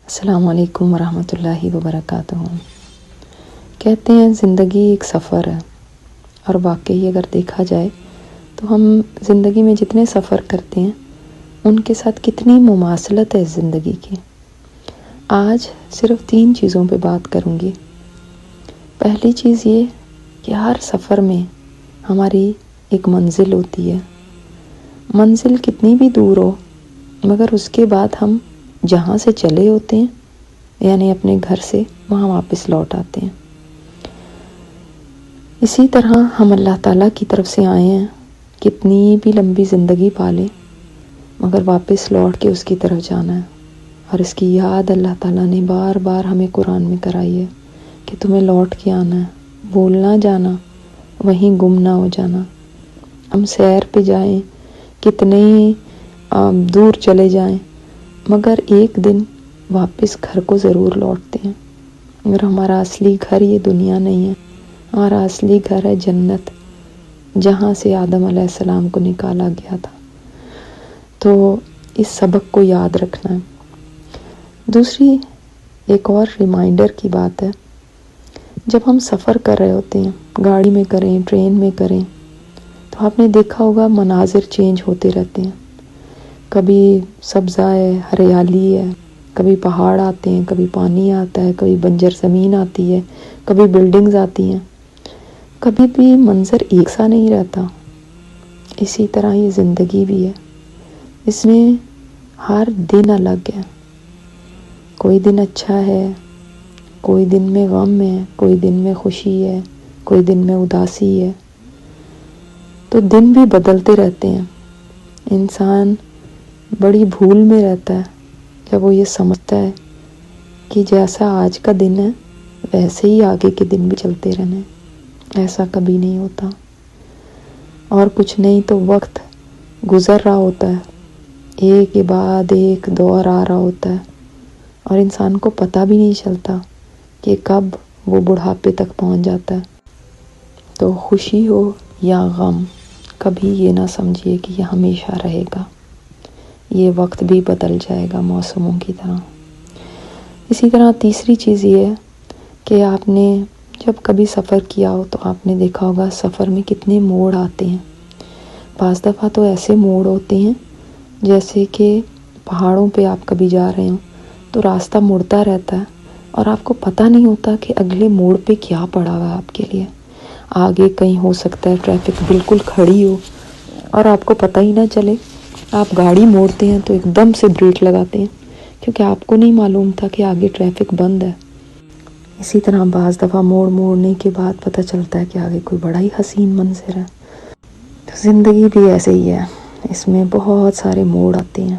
السلام علیکم ورحمۃ اللہ وبرکاتہ۔ کہتے ہیں زندگی ایک سفر ہے، اور واقعی اگر دیکھا جائے تو ہم زندگی میں جتنے سفر کرتے ہیں ان کے ساتھ کتنی مماثلت ہے زندگی کی۔ آج صرف 3 چیزوں پہ بات کروں گی۔ پہلی چیز یہ کہ ہر سفر میں ہماری ایک منزل ہوتی ہے، منزل کتنی بھی دور ہو مگر اس کے بعد ہم جہاں سے چلے ہوتے ہیں یعنی اپنے گھر سے وہاں واپس لوٹ آتے ہیں۔ اسی طرح ہم اللہ تعالیٰ کی طرف سے آئے ہیں، کتنی بھی لمبی زندگی پالیں مگر واپس لوٹ کے اس کی طرف جانا ہے، اور اس کی یاد اللہ تعالیٰ نے بار بار ہمیں قرآن میں کرائی ہے کہ تمہیں لوٹ کے آنا ہے، بھول نہ جانا، وہیں گم نہ ہو جانا۔ ہم سیر پہ جائیں، کتنے دور چلے جائیں مگر ایک دن واپس گھر کو ضرور لوٹتے ہیں، مگر ہمارا اصلی گھر یہ دنیا نہیں ہے، ہمارا اصلی گھر ہے جنت، جہاں سے آدم علیہ السلام کو نکالا گیا تھا۔ تو اس سبق کو یاد رکھنا ہے۔ دوسری ایک اور ریمائنڈر کی بات ہے، جب ہم سفر کر رہے ہوتے ہیں، گاڑی میں کریں، ٹرین میں کریں، تو آپ نے دیکھا ہوگا مناظر چینج ہوتے رہتے ہیں، کبھی سبزہ ہے، ہریالی ہے، کبھی پہاڑ آتے ہیں، کبھی پانی آتا ہے، کبھی بنجر زمین آتی ہے، کبھی بلڈنگز آتی ہیں، کبھی بھی منظر ایک سا نہیں رہتا۔ اسی طرح یہ زندگی بھی ہے، اس میں ہر دن الگ ہے، کوئی دن اچھا ہے، کوئی دن میں غم ہے، کوئی دن میں خوشی ہے، کوئی دن میں اداسی ہے، تو دن بھی بدلتے رہتے ہیں۔ انسان بڑی بھول میں رہتا ہے جب وہ یہ سمجھتا ہے کہ جیسا آج کا دن ہے ویسے ہی آگے کے دن بھی چلتے رہنے۔ ایسا کبھی نہیں ہوتا، اور کچھ نہیں تو وقت گزر رہا ہوتا ہے، ایک کے بعد ایک دور آ رہا ہوتا ہے، اور انسان کو پتہ بھی نہیں چلتا کہ کب وہ بڑھاپے تک پہنچ جاتا ہے۔ تو خوشی ہو یا غم، کبھی یہ نہ سمجھیے کہ یہ ہمیشہ رہے گا، یہ وقت بھی بدل جائے گا موسموں کی طرح۔ اسی طرح تیسری چیز یہ ہے کہ آپ نے جب کبھی سفر کیا ہو تو آپ نے دیکھا ہوگا سفر میں کتنے موڑ آتے ہیں۔ بعض دفعہ تو ایسے موڑ ہوتے ہیں جیسے کہ پہاڑوں پہ آپ کبھی جا رہے ہوں تو راستہ مڑتا رہتا ہے اور آپ کو پتہ نہیں ہوتا کہ اگلے موڑ پہ کیا پڑا ہوا ہے آپ کے لیے۔ آگے کہیں ہو سکتا ہے ٹریفک بالکل کھڑی ہو اور آپ کو پتہ ہی نہ چلے، آپ گاڑی موڑتے ہیں تو ایک دم سے بریک لگاتے ہیں کیونکہ آپ کو نہیں معلوم تھا کہ آگے ٹریفک بند ہے۔ اسی طرح بعض دفعہ موڑنے کے بعد پتہ چلتا ہے کہ آگے کوئی بڑا ہی حسین منظر ہے۔ تو زندگی بھی ایسے ہی ہے، اس میں بہت سارے موڑ آتے ہیں۔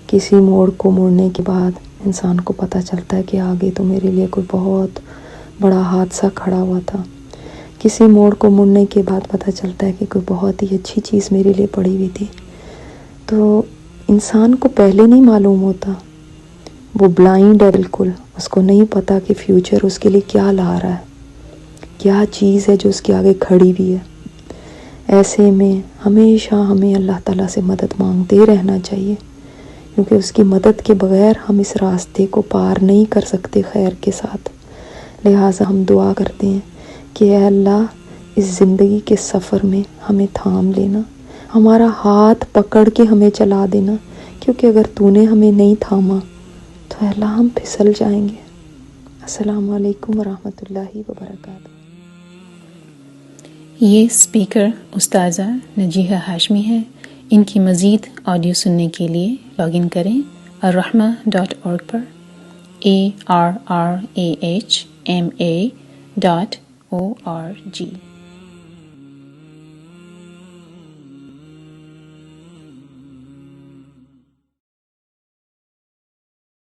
کسی موڑ کو موڑنے کے بعد انسان کو پتہ چلتا ہے کہ آگے تو میرے لیے کوئی بہت بڑا حادثہ کھڑا ہوا تھا، کسی موڑ کو مڑنے کے بعد پتہ چلتا ہے کہ کوئی بہت ہی اچھی چیز میرے لیے پڑی ہوئی تھی۔ تو انسان کو پہلے نہیں معلوم ہوتا، وہ بلائنڈ ہے بالکل، اس کو نہیں پتا کہ فیوچر اس کے لیے کیا لا رہا ہے، کیا چیز ہے جو اس کے آگے کھڑی بھی ہے۔ ایسے میں ہمیشہ ہمیں اللہ تعالیٰ سے مدد مانگتے رہنا چاہیے، کیونکہ اس کی مدد کے بغیر ہم اس راستے کو پار نہیں کر سکتے خیر کے ساتھ۔ لہٰذا ہم دعا کرتے ہیں کہ اے اللہ، اس زندگی کے سفر میں ہمیں تھام لینا، ہمارا ہاتھ پکڑ کے ہمیں چلا دینا، کیونکہ اگر تو نے ہمیں نہیں تھاما تو اللہ ہم پھسل جائیں گے۔ السلام علیکم ورحمۃ اللہ وبرکاتہ۔ یہ اسپیکر استاذہ نجیحہ ہاشمی ہے۔ ان کی مزید آڈیو سننے کے لیے لاگ ان کریں الرحمہ.org پر ARRAHMA.org۔